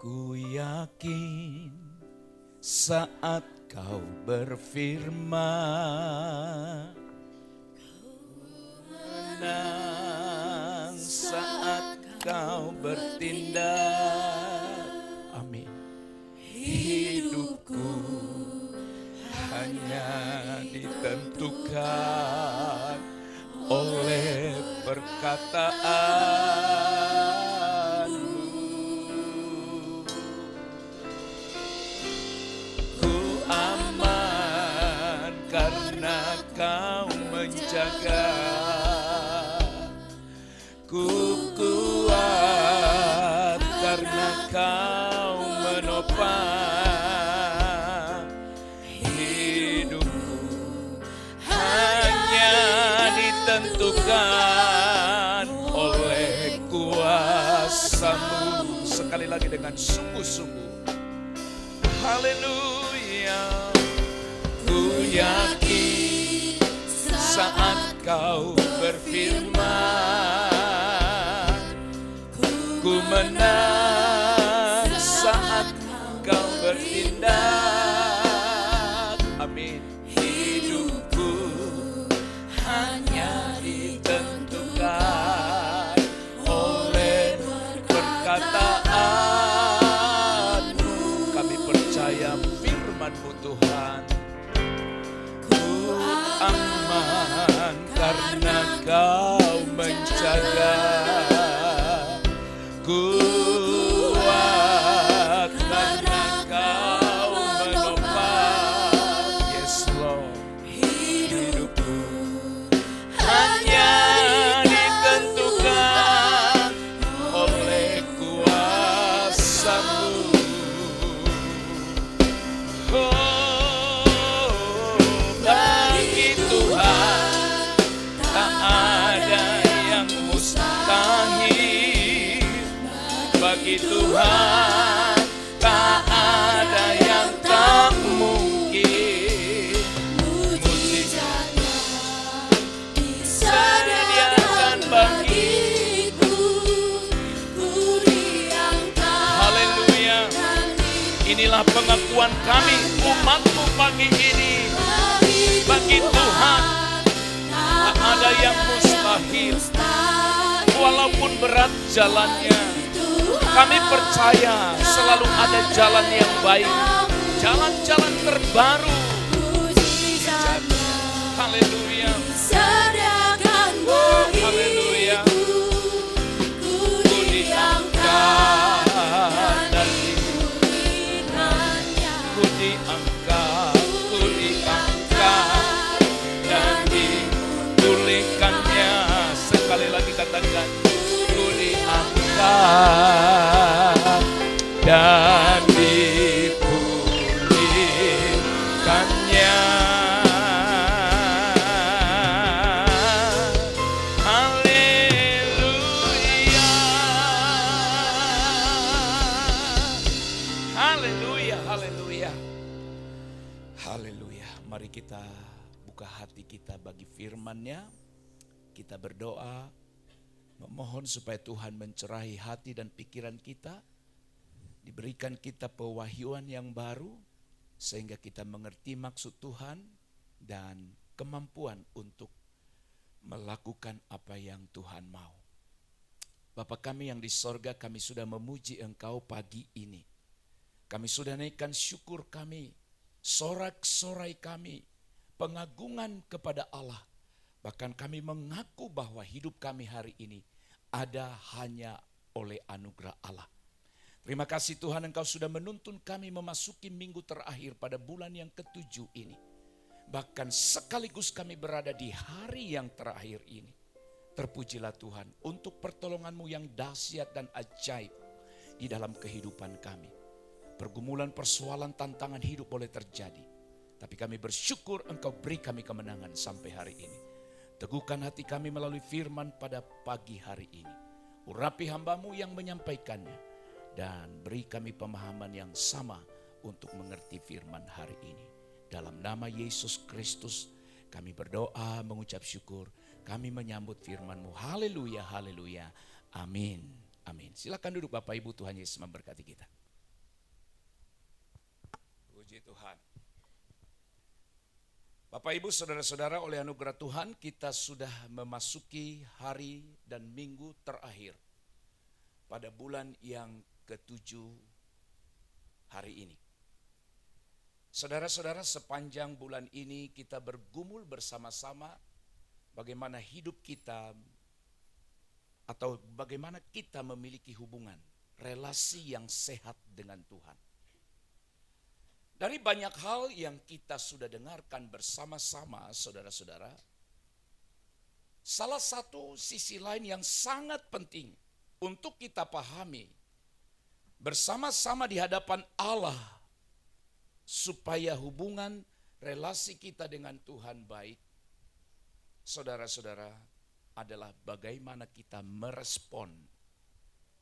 Ku yakin saat kau berfirman, menang saat kau bertindak. Amin. Hidupku hanya ditentukan oleh perkataanmu. Ku aman karena kau menjaga. Ku kuat karena kau menopang. Hidupku hanya ditentukan oleh kuasa-Mu. Sekali lagi dengan sungguh-sungguh. Haleluya. Ku yakin saat kau berfirman, ku menang saat kau bertindak. Amin. Hidupku hanya ditentukan oleh perkataan-Mu. Kami percaya firman-Mu Tuhan. Ku aman karena kau menjaga. Kuat karena kau menopang. Yes Lord. Hidupku hanya ditentukan oleh kuasa-Mu. Oh, bagi Tuhan tak ada yang mustahil. Bagi Tuhan tak ada yang tak mungkin. Mujizatnya disediakan bagiku. Ku diangkat. Haleluya. Inilah pengakuan kami umat-Mu pagi ini. Bagi Tuhan tak ada yang mustahil. Walaupun berat jalannya, kami percaya selalu ada jalan yang baik, jalan-jalan terbaru. Haleluya. Haleluya. Ku diangkat dan ku diangkat, ku diangkat dan dipulihkannya. Sekali lagi katakan, ku diangkat dan dipulihkannya. Haleluya. Haleluya, haleluya. Haleluya. Mari kita buka hati kita bagi firman-Nya. Kita berdoa, memohon supaya Tuhan mencerahi hati dan pikiran kita, diberikan kita pewahyuan yang baru, sehingga kita mengerti maksud Tuhan dan kemampuan untuk melakukan apa yang Tuhan mau. Bapa kami yang di sorga, kami sudah memuji Engkau pagi ini. Kami sudah naikkan syukur kami, sorak-sorai kami, pengagungan kepada Allah. Bahkan kami mengaku bahwa hidup kami hari ini ada hanya oleh anugerah Allah. Terima kasih Tuhan, Engkau sudah menuntun kami memasuki minggu terakhir pada bulan yang ke-7 ini. Bahkan sekaligus kami berada di hari yang terakhir ini. Terpujilah Tuhan untuk pertolongan-Mu yang dahsyat dan ajaib di dalam kehidupan kami. Pergumulan, persoalan, tantangan hidup boleh terjadi. Tapi kami bersyukur Engkau beri kami kemenangan sampai hari ini. Teguhkan hati kami melalui firman pada pagi hari ini. Urapi hamba-Mu yang menyampaikannya. Dan beri kami pemahaman yang sama untuk mengerti firman hari ini. Dalam nama Yesus Kristus kami berdoa, mengucap syukur. Kami menyambut firman-Mu. Haleluya, haleluya. Amin, amin. Silakan duduk Bapak Ibu, Tuhan Yesus memberkati kita. Puji Tuhan. Bapak Ibu Saudara-saudara, oleh anugerah Tuhan kita sudah memasuki hari dan minggu terakhir pada bulan yang ke-7 hari ini. Saudara-saudara, sepanjang bulan ini kita bergumul bersama-sama bagaimana hidup kita atau bagaimana kita memiliki hubungan, relasi yang sehat dengan Tuhan. Dari banyak hal yang kita sudah dengarkan bersama-sama, saudara-saudara, salah satu sisi lain yang sangat penting untuk kita pahami bersama-sama di hadapan Allah supaya hubungan relasi kita dengan Tuhan baik, saudara-saudara, adalah bagaimana kita merespon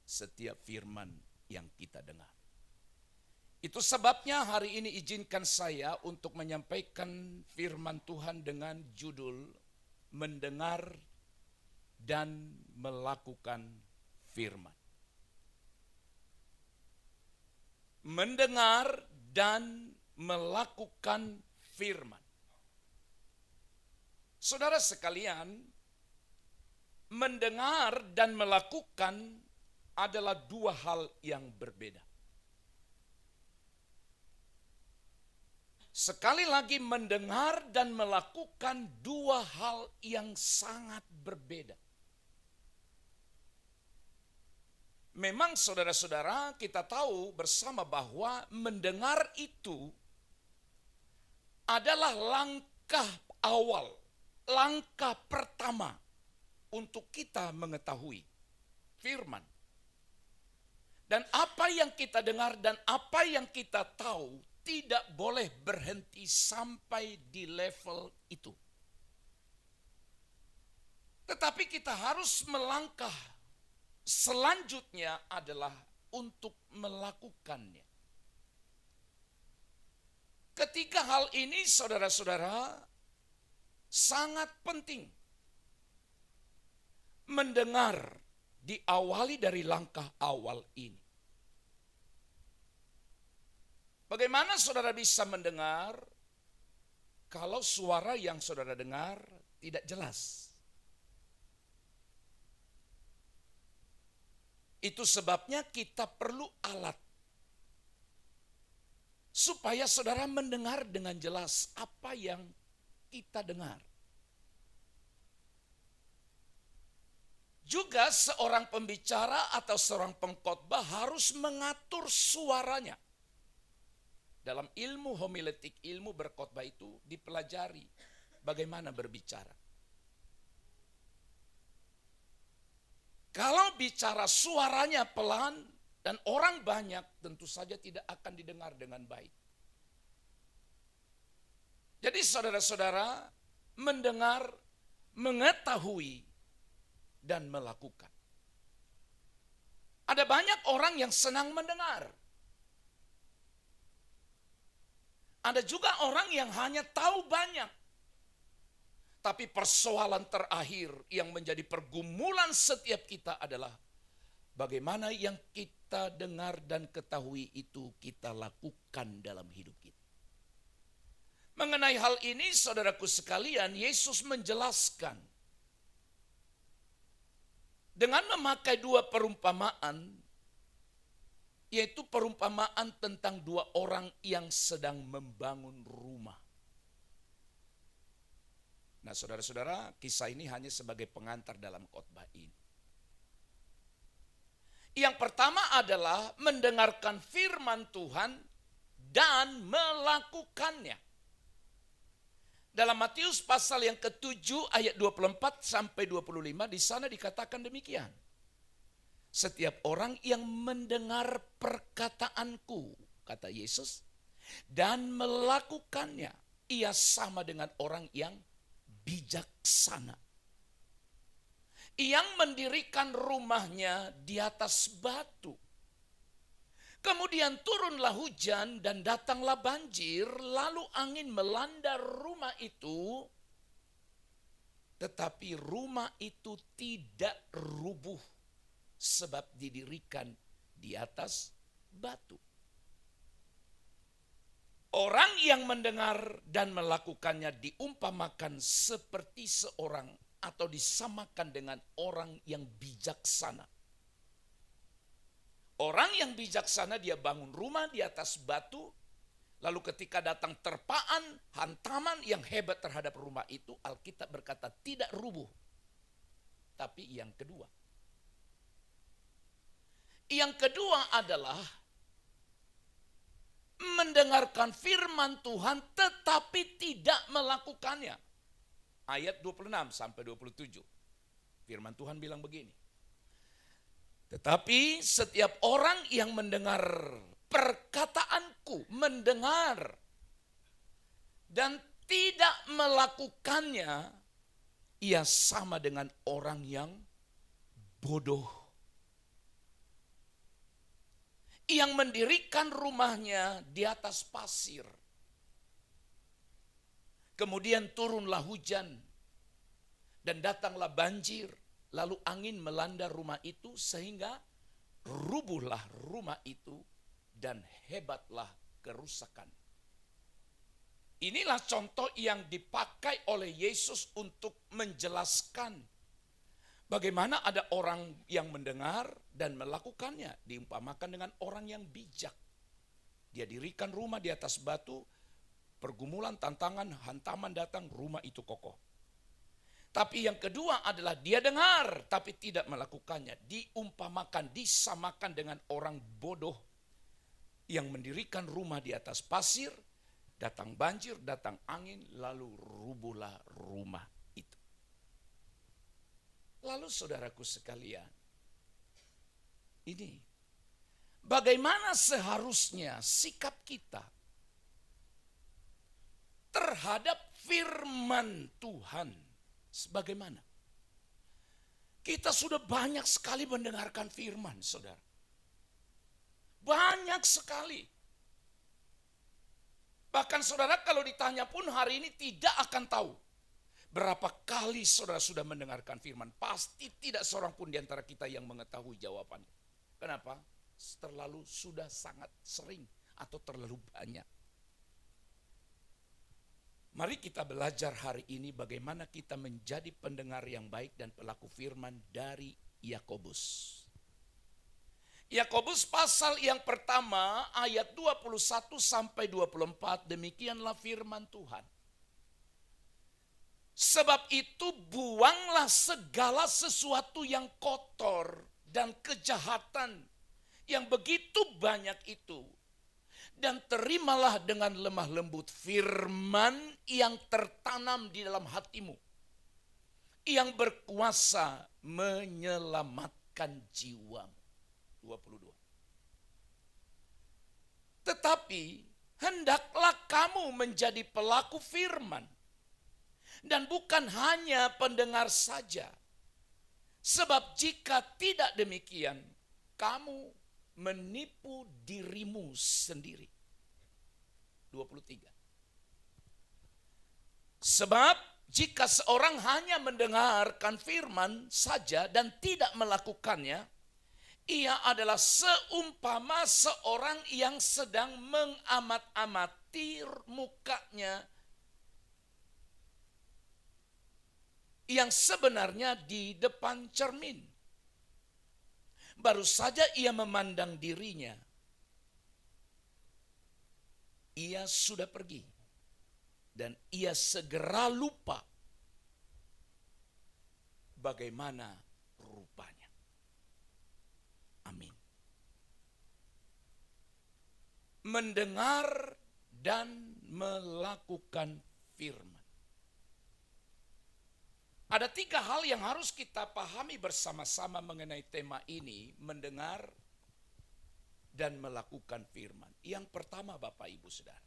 setiap firman yang kita dengar. Itu sebabnya hari ini izinkan saya untuk menyampaikan firman Tuhan dengan judul mendengar dan melakukan firman. Mendengar dan melakukan firman. Saudara sekalian, mendengar dan melakukan adalah dua hal yang berbeda. Sekali lagi, mendengar dan melakukan dua hal yang sangat berbeda. Memang saudara-saudara, kita tahu bersama bahwa mendengar itu adalah langkah awal, langkah pertama untuk kita mengetahui firman. Dan apa yang kita dengar dan apa yang kita tahu tidak boleh berhenti sampai di level itu. Tetapi kita harus melangkah selanjutnya adalah untuk melakukannya. Ketiga hal ini saudara-saudara sangat penting. Mendengar diawali dari langkah awal ini. Bagaimana saudara bisa mendengar kalau suara yang saudara dengar tidak jelas? Itu sebabnya kita perlu alat supaya saudara mendengar dengan jelas apa yang kita dengar. Juga seorang pembicara atau seorang pengkhotbah harus mengatur suaranya. Dalam ilmu homiletik, ilmu berkhotbah itu dipelajari bagaimana berbicara. Kalau bicara suaranya pelan dan orang banyak, tentu saja tidak akan didengar dengan baik. Jadi saudara-saudara, mendengar, mengetahui, dan melakukan. Ada banyak orang yang senang mendengar. Ada juga orang yang hanya tahu banyak. Tapi persoalan terakhir yang menjadi pergumulan setiap kita adalah bagaimana yang kita dengar dan ketahui itu kita lakukan dalam hidup kita. Mengenai hal ini, saudaraku sekalian, Yesus menjelaskan dengan memakai dua perumpamaan, yaitu perumpamaan tentang dua orang yang sedang membangun rumah. Nah, saudara-saudara, kisah ini hanya sebagai pengantar dalam khotbah ini. Yang pertama adalah mendengarkan firman Tuhan dan melakukannya. Dalam Matius pasal yang ke-7 ayat 24 sampai 25 di sana dikatakan demikian. Setiap orang yang mendengar perkataanku, kata Yesus, dan melakukannya, ia sama dengan orang yang bijaksana. Yang mendirikan rumahnya di atas batu. Kemudian turunlah hujan dan datanglah banjir, lalu angin melanda rumah itu, tetapi rumah itu tidak rubuh. Sebab didirikan di atas batu. Orang yang mendengar dan melakukannya diumpamakan seperti seorang atau disamakan dengan orang yang bijaksana. Orang yang bijaksana dia bangun rumah di atas batu, lalu ketika datang terpaan, hantaman yang hebat terhadap rumah itu, Alkitab berkata tidak rubuh. Tapi yang kedua. Yang kedua adalah mendengarkan firman Tuhan tetapi tidak melakukannya. Ayat 26 sampai 27. Firman Tuhan bilang begini. Tetapi setiap orang yang mendengar perkataanku, mendengar dan tidak melakukannya, ia sama dengan orang yang bodoh. Yang mendirikan rumahnya di atas pasir. Kemudian turunlah hujan dan datanglah banjir, lalu angin melanda rumah itu sehingga rubuhlah rumah itu dan hebatlah kerusakan. Inilah contoh yang dipakai oleh Yesus untuk menjelaskan bagaimana ada orang yang mendengar dan melakukannya, diumpamakan dengan orang yang bijak. Dia dirikan rumah di atas batu, pergumulan, tantangan, hantaman datang, rumah itu kokoh. Tapi yang kedua adalah dia dengar tapi tidak melakukannya. Diumpamakan, disamakan dengan orang bodoh yang mendirikan rumah di atas pasir, datang banjir, datang angin, lalu rubuhlah rumah itu. Lalu saudaraku sekalian, ini bagaimana seharusnya sikap kita terhadap firman Tuhan? Sebagaimana? Kita sudah banyak sekali mendengarkan firman, saudara. Banyak sekali. Bahkan saudara kalau ditanya pun hari ini tidak akan tahu berapa kali saudara sudah mendengarkan firman. Pasti tidak seorang pun di antara kita yang mengetahui jawabannya. Kenapa? Terlalu sudah sangat sering atau terlalu banyak. Mari kita belajar hari ini bagaimana kita menjadi pendengar yang baik dan pelaku firman dari Yakobus. Yakobus pasal yang pertama ayat 21 sampai 24, demikianlah firman Tuhan. Sebab itu buanglah segala sesuatu yang kotor dan kejahatan yang begitu banyak itu. Dan terimalah dengan lemah lembut firman yang tertanam di dalam hatimu. Yang berkuasa menyelamatkan jiwamu. 22. Tetapi hendaklah kamu menjadi pelaku firman. Dan bukan hanya pendengar saja. Sebab jika tidak demikian, kamu menipu dirimu sendiri. 23. Sebab jika seorang hanya mendengarkan firman saja dan tidak melakukannya, ia adalah seumpama seorang yang sedang mengamat-amati mukanya yang sebenarnya di depan cermin. Baru saja ia memandang dirinya. Ia sudah pergi. Dan ia segera lupa bagaimana rupanya. Amin. Mendengar dan melakukan firman. Ada 3 hal yang harus kita pahami bersama-sama mengenai tema ini, mendengar dan melakukan firman. Yang pertama Bapak Ibu Saudara,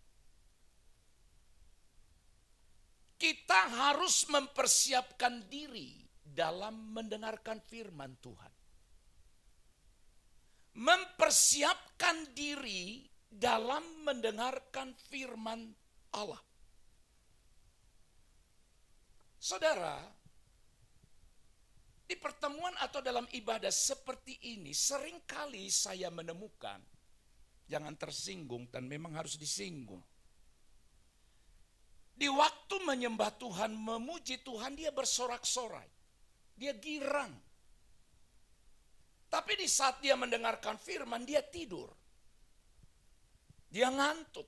kita harus mempersiapkan diri dalam mendengarkan firman Tuhan. Mempersiapkan diri dalam mendengarkan firman Allah. Saudara, di pertemuan atau dalam ibadah seperti ini seringkali saya menemukan, jangan tersinggung dan memang harus disinggung. Di waktu menyembah Tuhan, memuji Tuhan, dia bersorak-sorai. Dia girang. Tapi di saat dia mendengarkan firman, dia tidur. Dia ngantuk.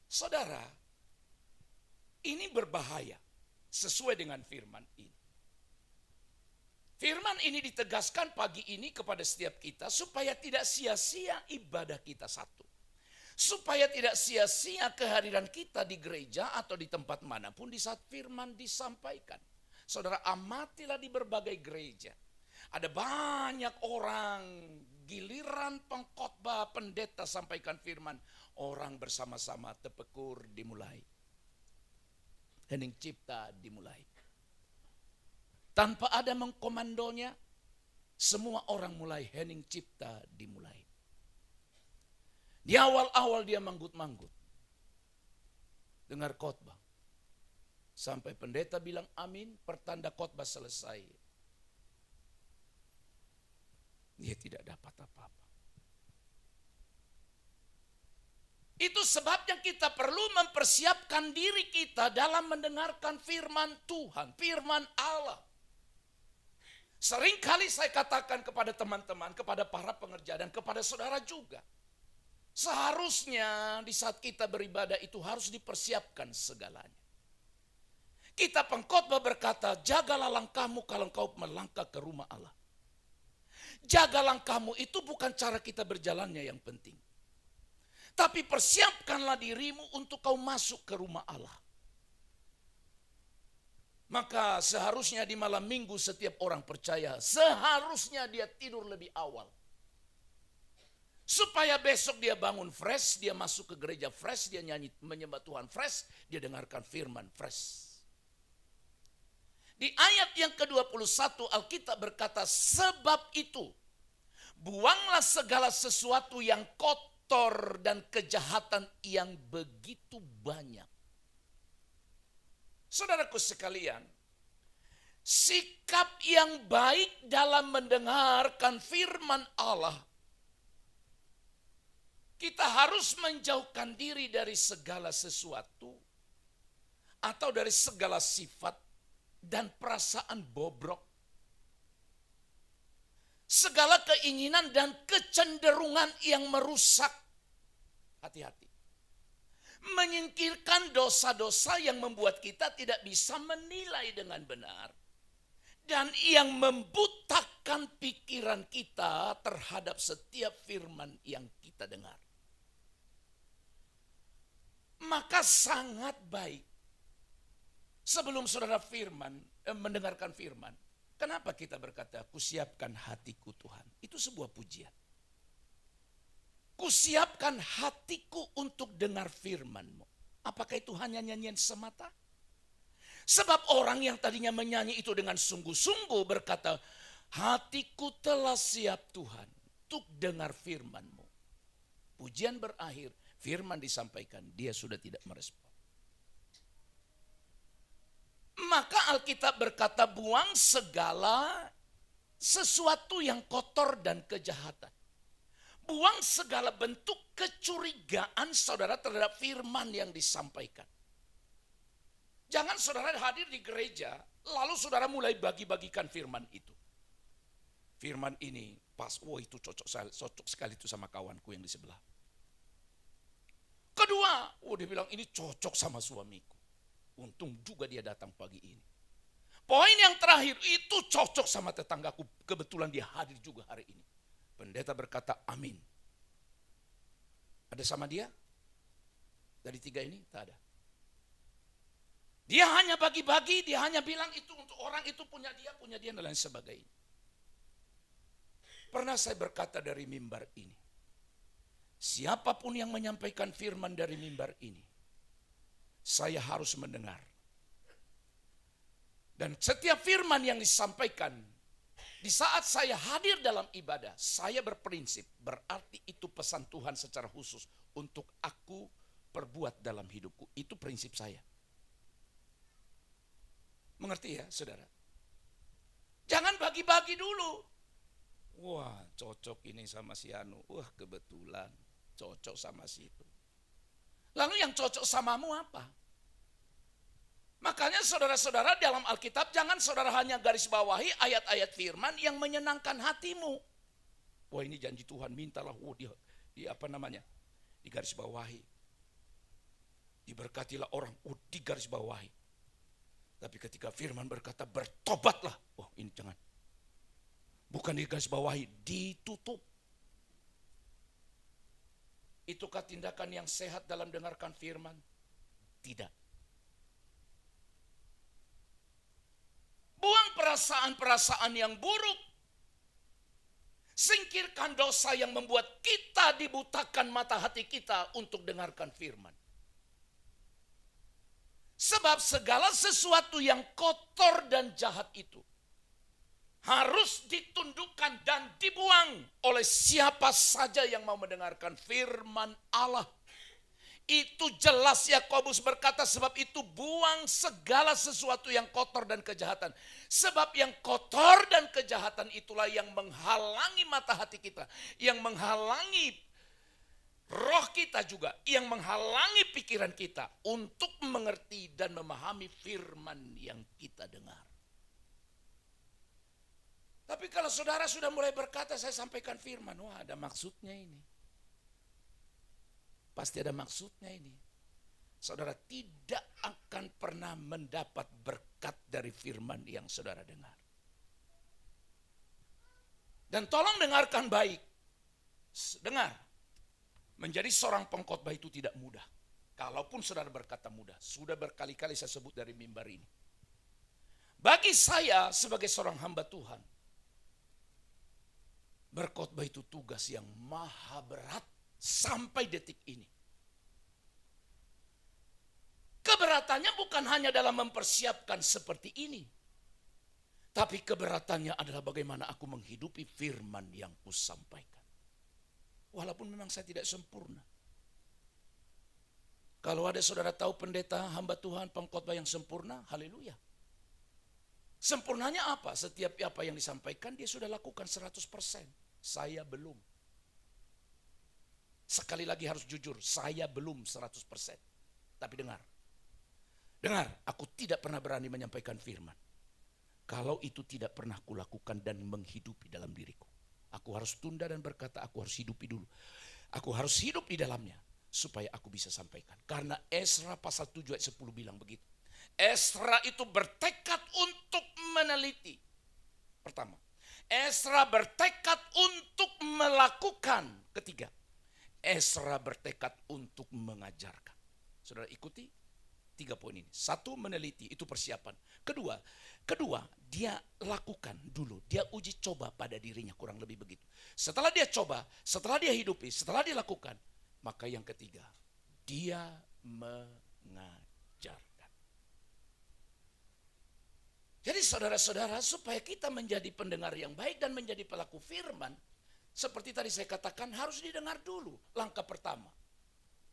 Saudara, ini berbahaya sesuai dengan firman ini. Firman ini ditegaskan pagi ini kepada setiap kita supaya tidak sia-sia ibadah kita satu. Supaya tidak sia-sia kehadiran kita di gereja atau di tempat manapun di saat firman disampaikan. Saudara, amatilah di berbagai gereja. Ada banyak orang, giliran pengkhotbah pendeta sampaikan firman, orang bersama-sama tepekur dimulai. Hening cipta dimulai. Tanpa ada mengkomandonya, semua orang mulai hening cipta dimulai. Di awal-awal dia manggut-manggut. Dengar khotbah. Sampai pendeta bilang amin, pertanda khotbah selesai. Dia tidak dapat apa-apa. Itu sebabnya kita perlu mempersiapkan diri kita dalam mendengarkan firman Tuhan, firman Allah. Seringkali saya katakan kepada teman-teman, kepada para pengerja dan kepada saudara juga. Seharusnya di saat kita beribadah itu harus dipersiapkan segalanya. Kita pengkhotbah berkata, jagalah langkahmu kalau engkau melangkah ke rumah Allah. Jaga langkahmu itu bukan cara kita berjalannya yang penting. Tapi persiapkanlah dirimu untuk kau masuk ke rumah Allah. Maka seharusnya di malam minggu setiap orang percaya, seharusnya dia tidur lebih awal. Supaya besok dia bangun fresh, dia masuk ke gereja fresh, dia nyanyi menyembah Tuhan fresh, dia dengarkan firman fresh. Di ayat yang ke-21 Alkitab berkata, sebab itu buanglah segala sesuatu yang kotor dan kejahatan yang begitu banyak. Saudaraku sekalian, sikap yang baik dalam mendengarkan firman Allah, kita harus menjauhkan diri dari segala sesuatu atau dari segala sifat dan perasaan bobrok. Segala keinginan dan kecenderungan yang merusak. Hati-hati. Menyingkirkan dosa-dosa yang membuat kita tidak bisa menilai dengan benar. Dan yang membutakan pikiran kita terhadap setiap firman yang kita dengar. Maka sangat baik sebelum saudara mendengarkan firman. Kenapa kita berkata, kusiapkan hatiku Tuhan. Itu sebuah pujian. Kusiapkan hatiku untuk dengar firman-Mu. Apakah itu hanya nyanyian semata? Sebab orang yang tadinya menyanyi itu dengan sungguh-sungguh berkata, hatiku telah siap Tuhan untuk dengar firman-Mu. Pujian berakhir, firman disampaikan, dia sudah tidak merespon. Maka Alkitab berkata, buang segala sesuatu yang kotor dan kejahatan. Buang segala bentuk kecurigaan saudara terhadap firman yang disampaikan. Jangan saudara hadir di gereja, lalu saudara mulai bagi-bagikan firman itu. Firman ini pas, itu cocok sekali itu sama kawanku yang di sebelah. Kedua, dia bilang ini cocok sama suamiku. Untung juga dia datang pagi ini. Poin yang terakhir, itu cocok sama tetanggaku. Kebetulan dia hadir juga hari ini. Pendeta berkata amin. Ada sama dia? Dari tiga ini? Tak ada. Dia hanya bagi-bagi, dia hanya bilang itu untuk orang itu punya dia dan lain sebagainya. Pernah saya berkata dari mimbar ini, siapapun yang menyampaikan firman dari mimbar ini, saya harus mendengar. Dan setiap firman yang disampaikan, di saat saya hadir dalam ibadah, saya berprinsip, berarti itu pesan Tuhan secara khusus untuk aku perbuat dalam hidupku. Itu prinsip saya. Mengerti ya saudara? Jangan bagi-bagi dulu. Wah cocok ini sama si Anu. Wah kebetulan cocok sama si itu. Lalu yang cocok samamu apa? Makanya saudara-saudara dalam Alkitab jangan saudara hanya garis bawahi ayat-ayat firman yang menyenangkan hatimu. Wah ini janji Tuhan, mintalah. Di apa namanya? Di garis bawahi. Diberkatilah orang, di garis bawahi. Tapi ketika firman berkata bertobatlah. Wah ini jangan. Bukan di garis bawahi, ditutup. Itukah tindakan yang sehat dalam dengarkan firman? Tidak. Buang perasaan-perasaan yang buruk. Singkirkan dosa yang membuat kita dibutakan mata hati kita untuk dengarkan firman. Sebab segala sesuatu yang kotor dan jahat itu harus ditundukkan dan dibuang oleh siapa saja yang mau mendengarkan firman Allah. Itu jelas Yakobus berkata, sebab itu buang segala sesuatu yang kotor dan kejahatan. Sebab yang kotor dan kejahatan itulah yang menghalangi mata hati kita, yang menghalangi roh kita juga, yang menghalangi pikiran kita untuk mengerti dan memahami firman yang kita dengar. Tapi kalau saudara sudah mulai berkata, saya sampaikan firman, wah ada maksudnya ini. Pasti ada maksudnya ini. Saudara tidak akan pernah mendapat berkat dari firman yang saudara dengar. Dan tolong dengarkan baik. Dengar. Menjadi seorang pengkhotbah itu tidak mudah. Kalaupun saudara berkata mudah. Sudah berkali-kali saya sebut dari mimbar ini. Bagi saya sebagai seorang hamba Tuhan, berkhotbah itu tugas yang maha berat sampai detik ini. Keberatannya bukan hanya dalam mempersiapkan seperti ini. Tapi keberatannya adalah bagaimana aku menghidupi firman yang kusampaikan. Walaupun memang saya tidak sempurna. Kalau ada saudara tahu pendeta, hamba Tuhan, pengkhotbah yang sempurna, haleluya. Sempurnanya apa? Setiap apa yang disampaikan dia sudah lakukan 100%. Saya belum. Sekali lagi harus jujur, saya belum 100%. Tapi dengar, aku tidak pernah berani menyampaikan firman. Kalau itu tidak pernah kulakukan dan menghidupi dalam diriku. Aku harus tunda dan berkata, aku harus hidupi dulu. Aku harus hidup di dalamnya, supaya aku bisa sampaikan. Karena Esra pasal 7 ayat 10 bilang begitu. Esra itu bertekad untuk meneliti. Pertama, Esra bertekad untuk melakukan. Ketiga, Esra bertekad untuk mengajarkan. Saudara ikuti 3 poin ini. 1, meneliti, itu persiapan. Kedua, dia lakukan dulu. Dia uji coba pada dirinya, kurang lebih begitu. Setelah dia coba, setelah dia hidupi, setelah dia lakukan, maka yang ketiga, dia mengajarkan. Jadi saudara-saudara, supaya kita menjadi pendengar yang baik dan menjadi pelaku firman, seperti tadi saya katakan, harus didengar dulu. Langkah pertama.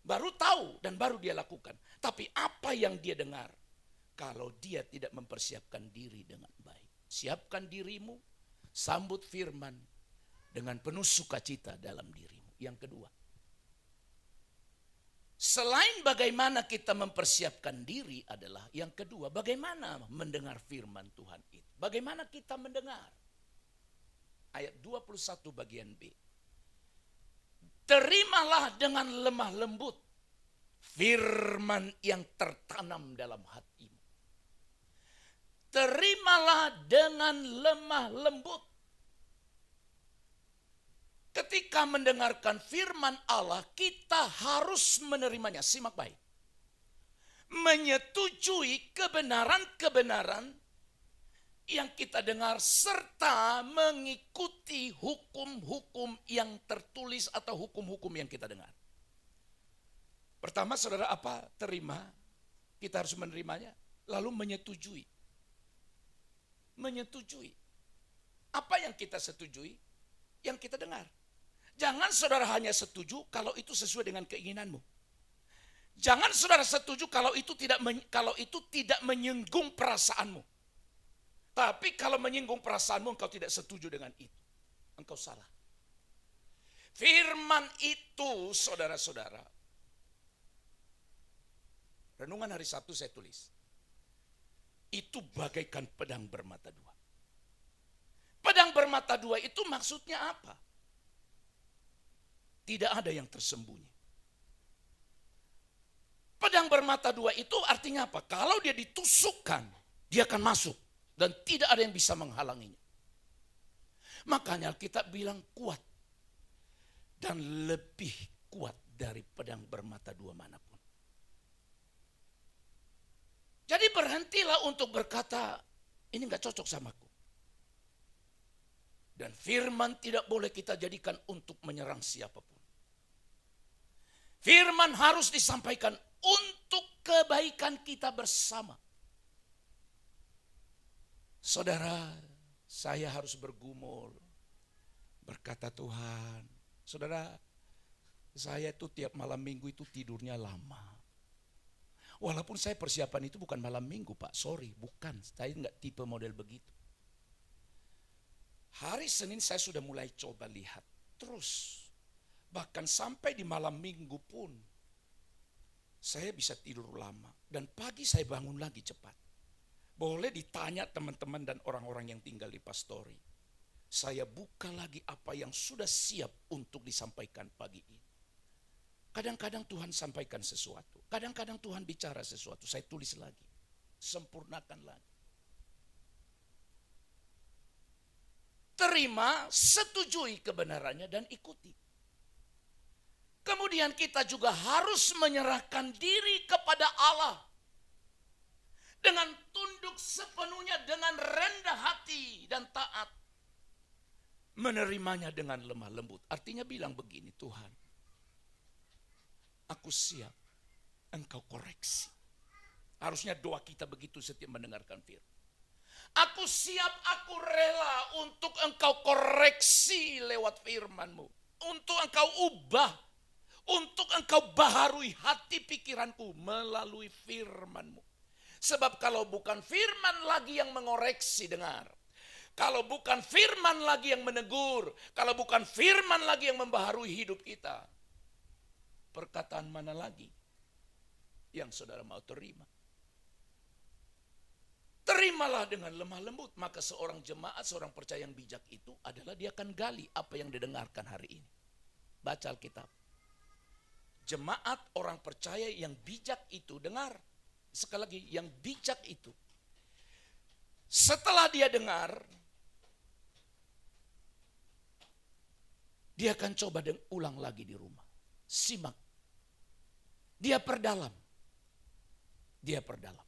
Baru tahu dan baru dia lakukan. Tapi apa yang dia dengar? Kalau dia tidak mempersiapkan diri dengan baik. Siapkan dirimu, sambut firman dengan penuh sukacita dalam dirimu. Yang kedua, selain bagaimana kita mempersiapkan diri adalah yang kedua, bagaimana mendengar firman Tuhan itu. Bagaimana kita mendengar? Ayat 21 bagian B. Terimalah dengan lemah lembut firman yang tertanam dalam hatimu. Terimalah dengan lemah lembut. Ketika mendengarkan firman Allah, kita harus menerimanya. Simak baik. Menyetujui kebenaran-kebenaran yang kita dengar serta mengikuti hukum-hukum yang tertulis atau hukum-hukum yang kita dengar. Pertama, saudara, apa? Terima. Kita harus menerimanya. Lalu menyetujui. Menyetujui. Apa yang kita setujui? Yang kita dengar. Jangan saudara hanya setuju kalau itu sesuai dengan keinginanmu. Jangan saudara setuju kalau itu tidak menyinggung perasaanmu. Tapi kalau menyinggung perasaanmu, engkau tidak setuju dengan itu. Engkau salah. Firman itu, saudara-saudara, Renungan hari Sabtu saya tulis. Itu bagaikan pedang bermata dua. Pedang bermata dua itu maksudnya apa? Tidak ada yang tersembunyi. Pedang bermata dua itu artinya apa? Kalau dia ditusukkan, dia akan masuk. Dan tidak ada yang bisa menghalanginya. Makanya Alkitab bilang kuat. Dan lebih kuat dari pedang bermata dua manapun. Jadi berhentilah untuk berkata, ini gak cocok samaku. Dan firman tidak boleh kita jadikan untuk menyerang siapapun. Firman harus disampaikan untuk kebaikan kita bersama. Saudara, saya harus bergumul. Berkata Tuhan, saudara, saya itu tiap malam minggu itu tidurnya lama. Walaupun saya persiapan itu bukan malam minggu Pak, sorry, bukan. Saya enggak tipe model begitu. Hari Senin saya sudah mulai coba lihat terus. Bahkan sampai di malam minggu pun saya bisa tidur lama. Dan pagi saya bangun lagi cepat. Boleh ditanya teman-teman dan orang-orang yang tinggal di Pastori. Saya buka lagi apa yang sudah siap untuk disampaikan pagi ini. Kadang-kadang Tuhan sampaikan sesuatu. Kadang-kadang Tuhan bicara sesuatu. Saya tulis lagi. Sempurnakan lagi. Terima, setujui kebenarannya dan ikuti. Kemudian kita juga harus menyerahkan diri kepada Allah. Dengan tunduk sepenuhnya, dengan rendah hati dan taat. Menerimanya dengan lemah lembut. Artinya bilang begini, Tuhan, aku siap engkau koreksi. Harusnya doa kita begitu setiap mendengarkan firman. Aku siap, aku rela untuk engkau koreksi lewat firman-Mu. Untuk engkau ubah. Untuk engkau baharui hati pikiranku melalui firman-Mu. Sebab kalau bukan firman lagi yang mengoreksi, dengar. Kalau bukan firman lagi yang menegur. Kalau bukan firman lagi yang membaharui hidup kita. Perkataan mana lagi yang saudara mau terima? Terimalah dengan lemah lembut. Maka seorang jemaat, seorang percaya yang bijak itu adalah dia akan gali apa yang didengarkan hari ini. Baca Alkitab. Jemaat orang percaya yang bijak itu, dengar. Sekali lagi, yang bijak itu. Setelah dia dengar, dia akan coba ulang lagi di rumah. Simak. Dia perdalam. Dia perdalam.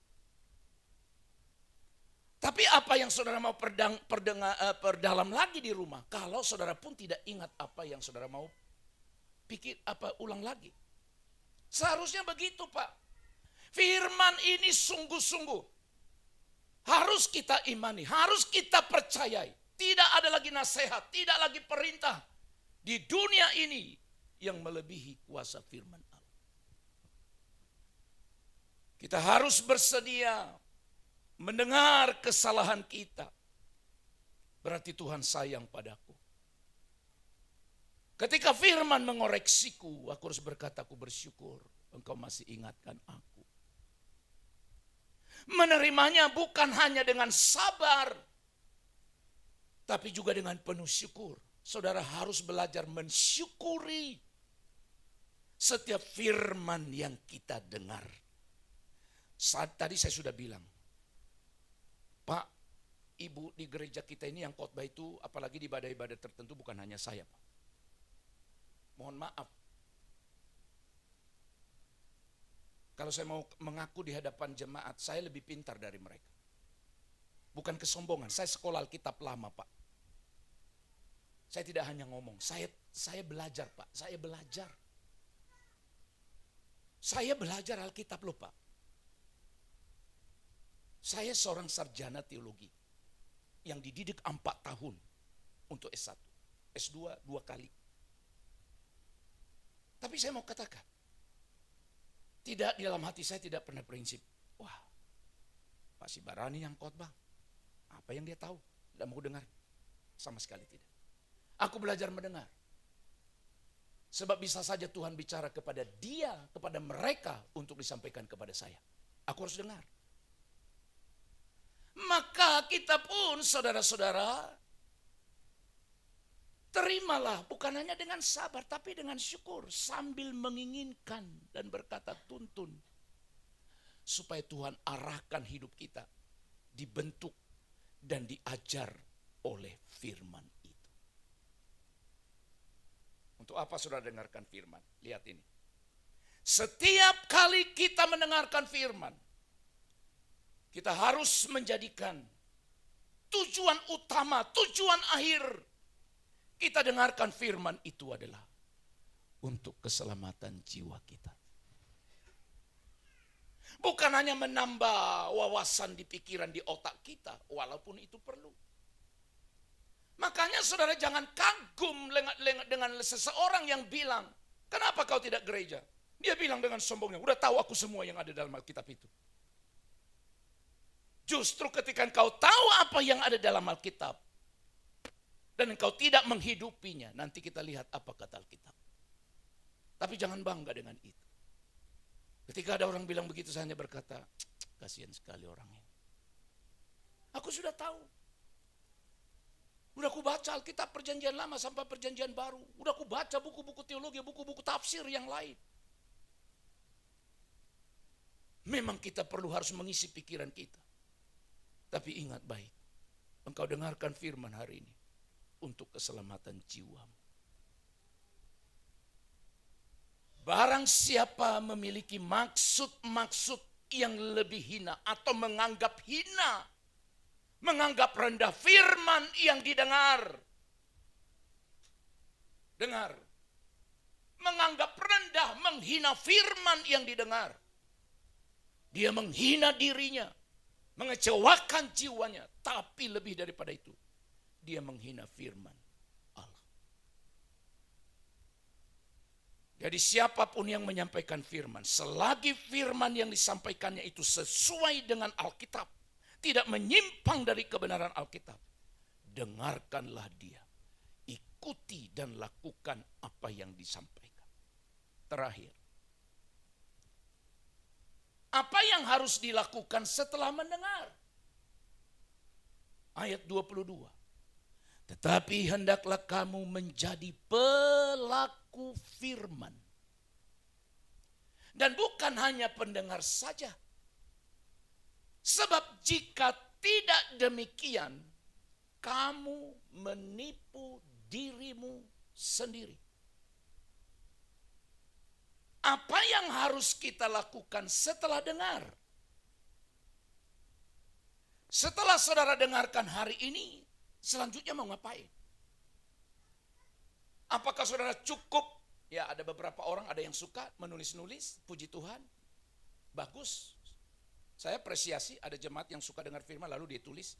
Tapi apa yang saudara mau perdalam lagi di rumah, kalau saudara pun tidak ingat apa yang saudara mau ulang lagi. Seharusnya begitu Pak. Firman ini sungguh-sungguh harus kita imani, harus kita percayai. Tidak ada lagi nasihat, tidak lagi perintah di dunia ini yang melebihi kuasa firman Allah. Kita harus bersedia mendengar kesalahan kita. Berarti Tuhan sayang padaku. Ketika firman mengoreksiku, aku harus berkata, aku bersyukur engkau masih ingatkan aku. Menerimanya bukan hanya dengan sabar, tapi juga dengan penuh syukur. Saudara harus belajar mensyukuri setiap firman yang kita dengar. Saat tadi saya sudah bilang, Pak, Ibu di gereja kita ini yang khotbah itu, apalagi di ibadah-ibadah tertentu bukan hanya saya, Pak. Mohon maaf. Kalau saya mau mengaku di hadapan jemaat, saya lebih pintar dari mereka. Bukan kesombongan, saya sekolah Alkitab lama, Pak. Saya tidak hanya ngomong, saya belajar, Pak. Saya belajar. Saya belajar Alkitab loh, Pak. Saya seorang sarjana teologi yang dididik 4 tahun untuk S1. S2 2 kali. Tapi saya mau katakan, tidak, di dalam hati saya tidak pernah prinsip, wah, Pak Sibarani yang khotbah, apa yang dia tahu? Tidak mau dengar, sama sekali tidak. Aku belajar mendengar. Sebab bisa saja Tuhan bicara kepada dia, kepada mereka untuk disampaikan kepada saya. Aku harus dengar. Maka kita pun saudara-saudara, terimalah bukan hanya dengan sabar tapi dengan syukur. Sambil menginginkan dan berkata tuntun. Supaya Tuhan arahkan hidup kita. Dibentuk dan diajar oleh firman itu. Untuk apa saudara dengarkan firman? Lihat ini. Setiap kali kita mendengarkan firman, kita harus menjadikan tujuan utama, tujuan akhir kita dengarkan firman itu adalah untuk keselamatan jiwa kita. Bukan hanya menambah wawasan di pikiran, di otak kita, walaupun itu perlu. Makanya saudara jangan kagum dengan seseorang yang bilang, kenapa kau tidak gereja? Dia bilang dengan sombongnya, udah tahu aku semua yang ada dalam Alkitab itu. Justru ketika engkau tahu apa yang ada dalam Alkitab, dan engkau tidak menghidupinya, nanti kita lihat apa kata Alkitab. Tapi jangan bangga dengan itu. Ketika ada orang bilang begitu, saya hanya berkata, kasihan sekali orang ini. Aku sudah tahu. Udah aku baca Alkitab perjanjian lama sampai perjanjian baru. Udah aku baca buku-buku teologi, buku-buku tafsir yang lain. Memang kita perlu harus mengisi pikiran kita. Tapi ingat baik, engkau dengarkan firman hari ini untuk keselamatan jiwamu. Barang siapa memiliki maksud-maksud yang lebih hina atau menganggap hina, menganggap rendah firman yang didengar. Dengar. Menganggap rendah, menghina firman yang didengar. Dia menghina dirinya, mengecewakan jiwanya, tapi lebih daripada itu, dia menghina firman Allah. Jadi siapapun yang menyampaikan firman, selagi firman yang disampaikannya itu sesuai dengan Alkitab, tidak menyimpang dari kebenaran Alkitab, dengarkanlah dia, ikuti dan lakukan apa yang disampaikan. Terakhir, apa yang harus dilakukan setelah mendengar? Ayat 22. Tetapi hendaklah kamu menjadi pelaku firman. Dan bukan hanya pendengar saja. Sebab jika tidak demikian, kamu menipu dirimu sendiri. Apa yang harus kita lakukan setelah dengar? Setelah saudara dengarkan hari ini, selanjutnya mau ngapain? Apakah saudara cukup? Ya, ada beberapa orang ada yang suka menulis-nulis, puji Tuhan. Bagus. Saya apresiasi ada jemaat yang suka dengar firman lalu dia tulis.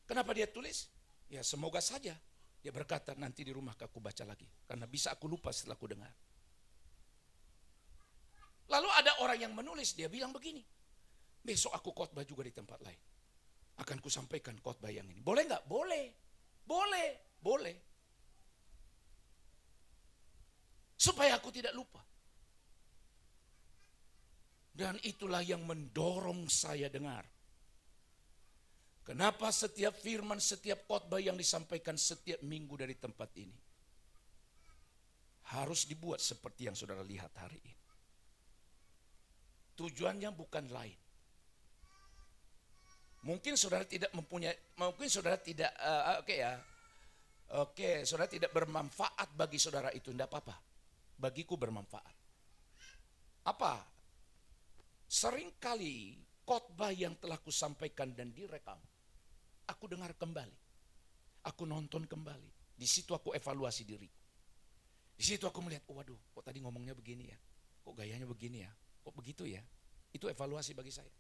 Kenapa dia tulis? Ya semoga saja dia berkata nanti di rumah aku baca lagi. Karena bisa aku lupa setelah aku dengar. Lalu ada orang yang menulis, dia bilang begini. Besok aku khotbah juga di tempat lain. Akan kusampaikan khotbah yang ini. Boleh nggak? Boleh. Boleh. Boleh. Supaya aku tidak lupa. Dan itulah yang mendorong saya dengar. Kenapa setiap firman, setiap khotbah yang disampaikan setiap minggu dari tempat ini harus dibuat seperti yang saudara lihat hari ini. Tujuannya bukan lain. Mungkin saudara tidak mempunyai, mungkin saudara tidak, saudara tidak bermanfaat bagi saudara itu, tidak apa-apa. Bagiku bermanfaat. Apa? Seringkali khotbah yang telah kusampaikan dan direkam, aku dengar kembali. Aku nonton kembali. Di situ aku evaluasi diriku. Di situ aku melihat, waduh, kok tadi ngomongnya begini ya? Kok gayanya begini ya? Kok begitu ya? Itu evaluasi bagi saya.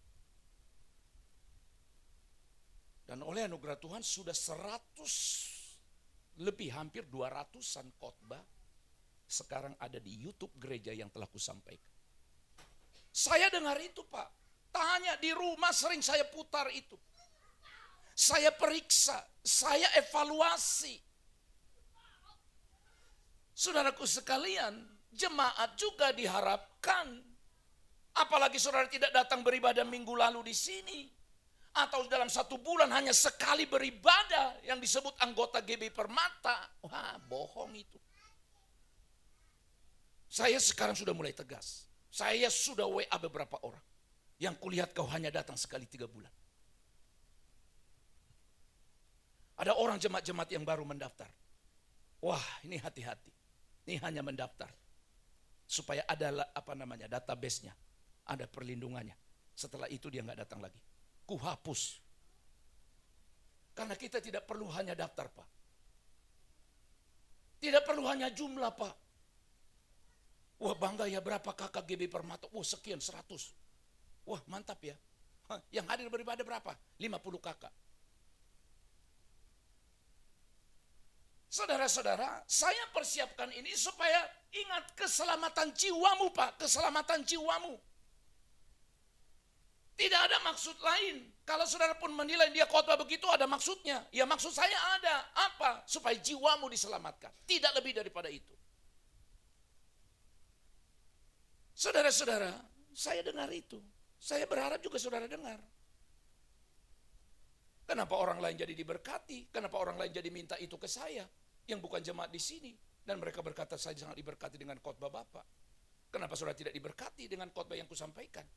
Dan oleh anugerah Tuhan sudah 100 lebih, hampir 200-an khotbah sekarang ada di YouTube gereja yang telah kusampaikan. Saya dengar itu Pak. Tanya di rumah sering saya putar itu. Saya periksa, saya evaluasi. Saudaraku sekalian, jemaat juga diharapkan. Apalagi saudara tidak datang beribadah minggu lalu di sini. Atau dalam 1 bulan hanya sekali beribadah yang disebut anggota GB Permata. Wah, bohong itu. Saya sekarang sudah mulai tegas. Saya sudah WA beberapa orang. Yang kulihat kau hanya datang sekali 3 bulan. Ada orang jemaat-jemaat yang baru mendaftar. Wah, ini hati-hati. Ini hanya mendaftar. Supaya ada database-nya. Ada perlindungannya. Setelah itu dia nggak datang lagi. Ku hapus. Karena kita tidak perlu hanya daftar, Pak. Tidak perlu hanya jumlah, Pak. Wah, bangga ya, berapa kakak GB Permata? Wah, sekian, 100. Wah, mantap ya. Yang hadir beribadah berapa? 50 kakak. Saudara-saudara, saya persiapkan ini supaya ingat keselamatan jiwamu, Pak. Keselamatan jiwamu. Tidak ada maksud lain. Kalau saudara pun menilai dia khotbah begitu, ada maksudnya. Ya, maksud saya ada. Apa? Supaya jiwamu diselamatkan. Tidak lebih daripada itu. Saudara-saudara, saya dengar itu. Saya berharap juga saudara dengar. Kenapa orang lain jadi diberkati? Kenapa orang lain jadi minta itu ke saya? Yang bukan jemaat di sini. Dan mereka berkata, saya sangat diberkati dengan khotbah Bapak. Kenapa saudara tidak diberkati dengan khotbah yang kusampaikan?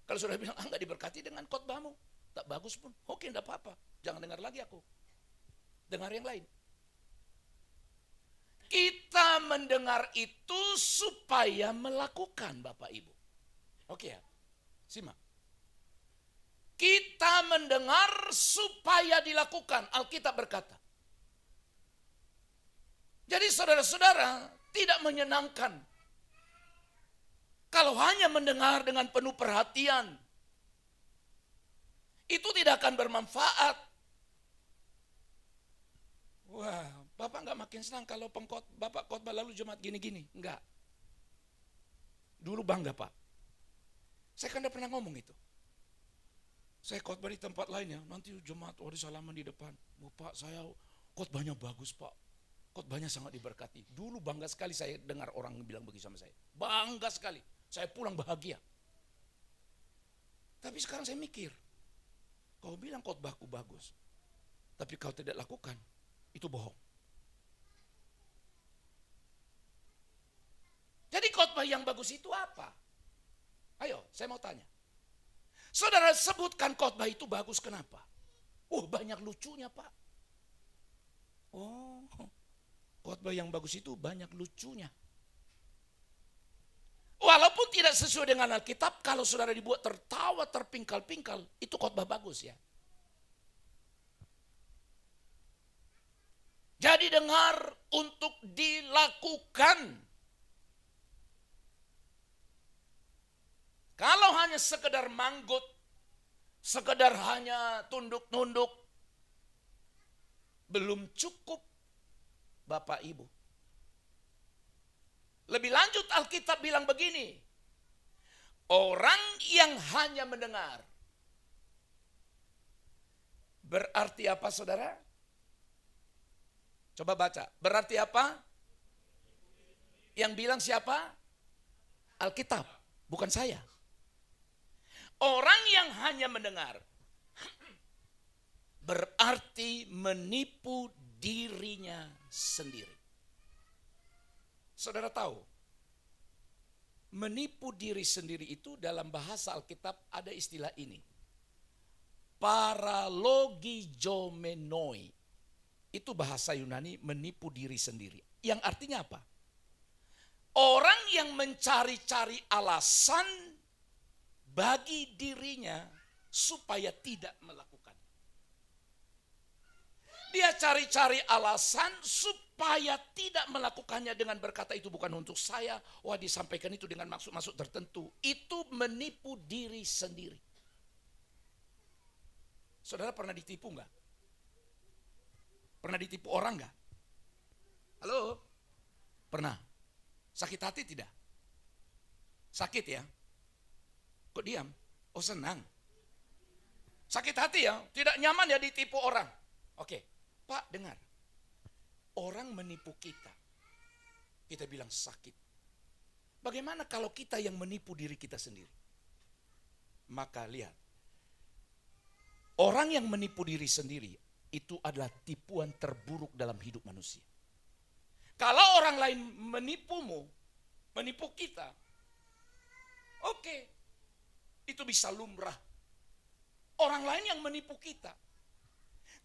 Kalau saudara bilang, enggak diberkati dengan khotbahmu. Tak bagus pun. Oke, enggak apa-apa. Jangan dengar lagi aku. Dengar yang lain. Kita mendengar itu supaya melakukan, Bapak Ibu. Oke ya, simak. Kita mendengar supaya dilakukan, Alkitab berkata. Jadi saudara-saudara, tidak menyenangkan kalau hanya mendengar dengan penuh perhatian. Itu tidak akan bermanfaat. Wah, Bapak nggak makin senang kalau Bapak khotbah lalu jemaat gini-gini. Enggak. Dulu bangga, Pak. Saya kan udah pernah ngomong itu. Saya khotbah di tempat lain ya, nanti jemaat salaman di depan. Bapak, saya khotbahnya bagus, Pak. Khotbahnya sangat diberkati. Dulu bangga sekali saya dengar orang bilang begitu sama saya. Bangga sekali. Saya pulang bahagia. Tapi sekarang saya mikir, kau bilang khotbahku bagus, tapi kau tidak lakukan, itu bohong. Jadi khotbah yang bagus itu apa? Ayo, saya mau tanya. Saudara sebutkan khotbah itu bagus kenapa? Banyak lucunya, Pak. Khotbah yang bagus itu banyak lucunya. Walaupun tidak sesuai dengan Alkitab, kalau saudara dibuat tertawa, terpingkal-pingkal, itu khotbah bagus ya. Jadi dengar untuk dilakukan. Kalau hanya sekedar manggut, sekedar hanya tunduk-nunduk, belum cukup, Bapak Ibu. Lebih lanjut Alkitab bilang begini, orang yang hanya mendengar. Berarti apa saudara? Coba baca, berarti apa? Yang bilang siapa? Alkitab, bukan saya. Orang yang hanya mendengar berarti menipu dirinya sendiri. Saudara tahu, menipu diri sendiri itu dalam bahasa Alkitab ada istilah ini. Paralogizomenoi. Itu bahasa Yunani menipu diri sendiri. Yang artinya apa? Orang yang mencari-cari alasan bagi dirinya supaya tidak melakukan. Dia cari-cari alasan supaya tidak melakukannya dengan berkata itu bukan untuk saya. Wah, disampaikan itu dengan maksud-maksud tertentu. Itu menipu diri sendiri. Saudara pernah ditipu enggak? Pernah ditipu orang enggak? Halo? Pernah? Sakit hati tidak? Sakit ya? Kok diam? Oh, senang. Sakit hati ya? Tidak nyaman ya ditipu orang. Oke, Pak dengar. Orang menipu kita. Kita bilang sakit. Bagaimana kalau kita yang menipu diri kita sendiri? Maka lihat, orang yang menipu diri sendiri itu adalah tipuan terburuk dalam hidup manusia. Kalau orang lain menipumu, menipu kita, oke, itu bisa lumrah. Orang lain yang menipu kita.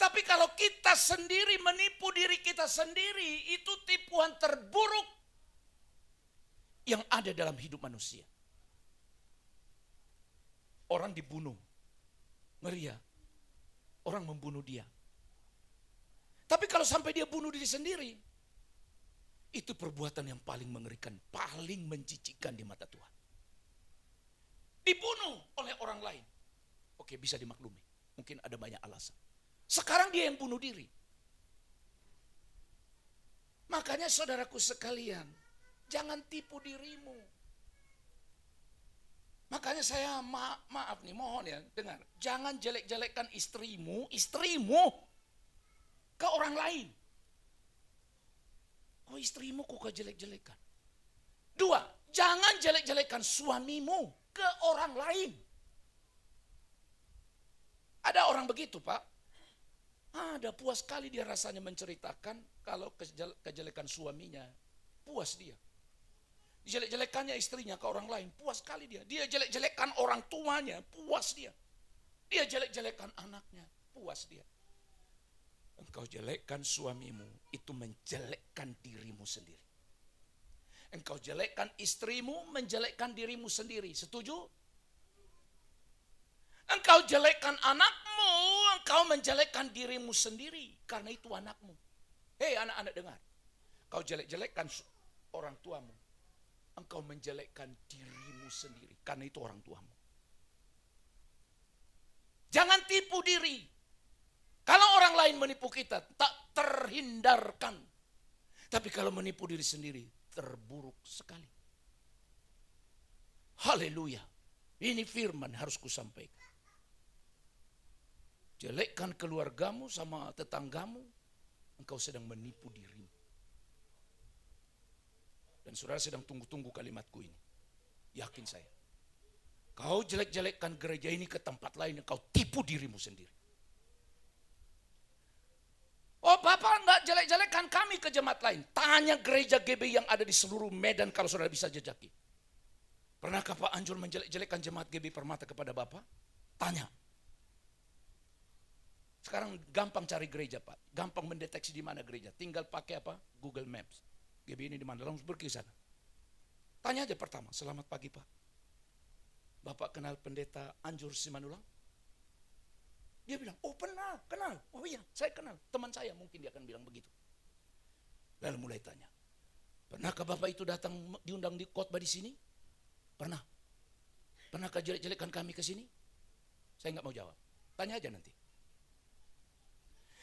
Tapi kalau kita sendiri menipu diri kita sendiri, itu tipuan terburuk yang ada dalam hidup manusia. Orang dibunuh, ngeri ya, orang membunuh dia. Tapi kalau sampai dia bunuh diri sendiri, itu perbuatan yang paling mengerikan, paling menjijikkan di mata Tuhan. Dibunuh oleh orang lain. Oke, bisa dimaklumi. Mungkin ada banyak alasan. Sekarang dia yang bunuh diri. Makanya saudaraku sekalian, jangan tipu dirimu. Makanya saya maaf nih, mohon ya, dengar. Jangan jelek-jelekkan istrimu ke orang lain. Oh, istrimu kok jelek-jelekan. 2, jangan jelek-jelekan suamimu ke orang lain. Ada orang begitu, Pak. Ada, puas sekali dia rasanya menceritakan kalau kejelekan suaminya. Puas dia. Jelek-jelekannya istrinya ke orang lain, puas sekali dia. Dia jelek-jelekan orang tuanya, puas dia. Dia jelek-jelekan anaknya, puas dia. Engkau jelekkan suamimu, itu menjelekkan dirimu sendiri. Engkau jelekkan istrimu, menjelekkan dirimu sendiri. Setuju? Engkau jelekkan anakmu, engkau menjelekkan dirimu sendiri. Karena itu anakmu. Hei anak-anak dengar. Kau jelek-jelekkan orang tuamu. Engkau menjelekkan dirimu sendiri. Karena itu orang tuamu. Jangan tipu diri. Kalau orang lain menipu kita, tak terhindarkan. Tapi kalau menipu diri sendiri, terburuk sekali. Haleluya. Ini firman harus kusampaikan. Jelekkan keluargamu sama tetanggamu, engkau sedang menipu dirimu. Dan saudara sedang tunggu-tunggu kalimatku ini. Yakin saya. Kau jelek-jelekkan gereja ini ke tempat lain, engkau tipu dirimu sendiri. Oh, Bapak enggak jelek-jelekkan kami ke jemaat lain. Tanya gereja GB yang ada di seluruh Medan kalau saudara bisa jejaki. Pernahkah Pak Anjur menjelek-jelekkan jemaat GB Permata kepada Bapak? Tanya. Sekarang gampang cari gereja, Pak. Gampang mendeteksi di mana gereja. Tinggal pakai apa? Google Maps. GB ini di mana? Langsung pergi ke sana. Tanya aja pertama, selamat pagi Pak. Bapak kenal pendeta Anjur Simanullang? Dia bilang, oh kenal. Oh iya, saya kenal. Teman saya mungkin dia akan bilang begitu. Lalu mulai tanya, pernahkah Bapak itu datang diundang di khotbah di sini? Pernah. Pernahkah jelek-jelekkan kami ke sini? Saya nggak mau jawab. Tanya aja nanti.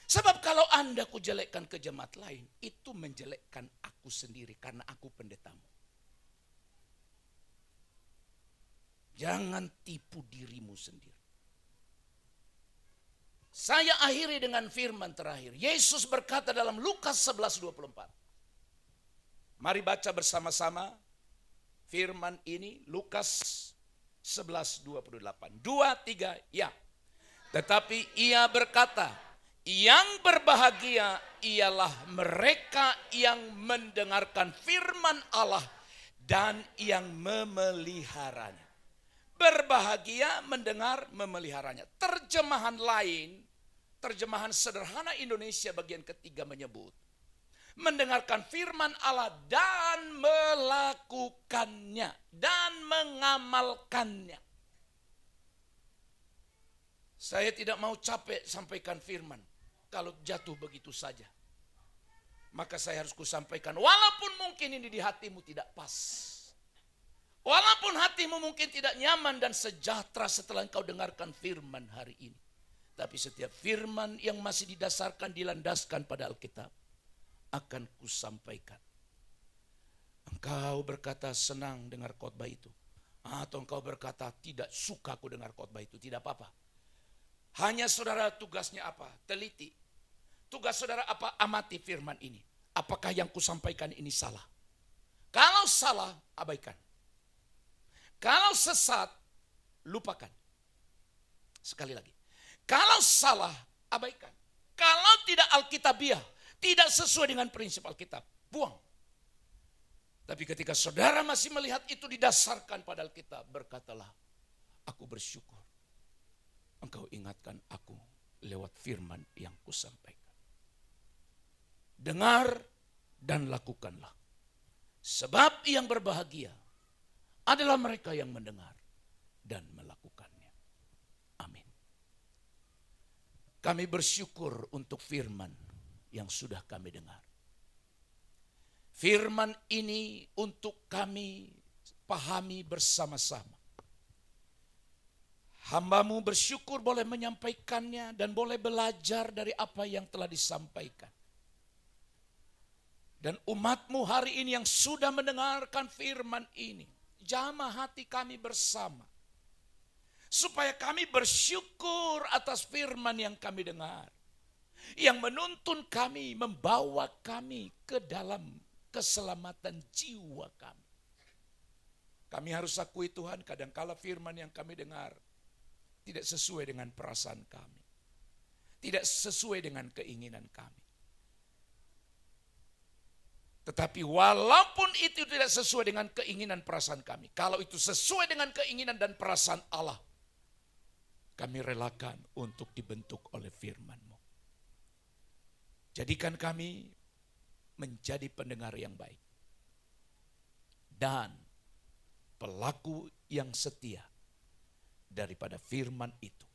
Sebab kalau Anda kujelekkan ke jemaat lain, itu menjelekkan aku sendiri karena aku pendetamu. Jangan tipu dirimu sendiri. Saya akhiri dengan firman terakhir. Yesus berkata dalam Lukas 11:24. Mari baca bersama-sama firman ini. Lukas 11:28. 2, 3, ya. Tetapi ia berkata, yang berbahagia ialah mereka yang mendengarkan firman Allah dan yang memeliharanya. Berbahagia mendengar memeliharanya. Terjemahan lain, terjemahan sederhana Indonesia bagian ketiga menyebut, mendengarkan firman Allah dan melakukannya dan mengamalkannya. Saya tidak mau capek sampaikan firman kalau jatuh begitu saja. Maka saya harus kusampaikan, walaupun mungkin ini di hatimu tidak pas. Walaupun hatimu mungkin tidak nyaman dan sejahtera setelah engkau dengarkan firman hari ini. Tapi setiap firman yang masih didasarkan, dilandaskan pada Alkitab, akan kusampaikan. Engkau berkata senang dengar khotbah itu. Atau engkau berkata tidak suka aku dengar khotbah itu. Tidak apa-apa. Hanya saudara tugasnya apa? Teliti. Tugas saudara apa? Amati firman ini. Apakah yang kusampaikan ini salah? Kalau salah, abaikan. Kalau sesat, lupakan. Sekali lagi. Kalau salah, abaikan. Kalau tidak alkitabiah, tidak sesuai dengan prinsip Alkitab, buang. Tapi ketika saudara masih melihat itu didasarkan pada Alkitab, berkatalah, aku bersyukur. Engkau ingatkan aku lewat firman yang kusampaikan. Dengar dan lakukanlah. Sebab yang berbahagia adalah mereka yang mendengar dan melakukannya. Amin. Kami bersyukur untuk firman yang sudah kami dengar. Firman ini untuk kami pahami bersama-sama. Hamba-Mu bersyukur boleh menyampaikannya dan boleh belajar dari apa yang telah disampaikan. Dan umat-Mu hari ini yang sudah mendengarkan firman ini, jamah hati kami bersama. Supaya kami bersyukur atas firman yang kami dengar. Yang menuntun kami, membawa kami ke dalam keselamatan jiwa kami. Kami harus akui Tuhan, kadangkala firman yang kami dengar tidak sesuai dengan perasaan kami. Tidak sesuai dengan keinginan kami. Tetapi walaupun itu tidak sesuai dengan keinginan perasaan kami, kalau itu sesuai dengan keinginan dan perasaan Allah, kami relakan untuk dibentuk oleh firman-Mu. Jadikan kami menjadi pendengar yang baik dan pelaku yang setia daripada firman itu,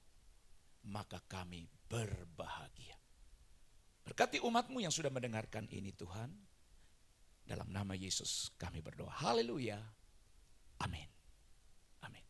maka kami berbahagia. Berkati umat-Mu yang sudah mendengarkan ini Tuhan, dalam nama Yesus kami berdoa. Haleluya. Amin. Amin.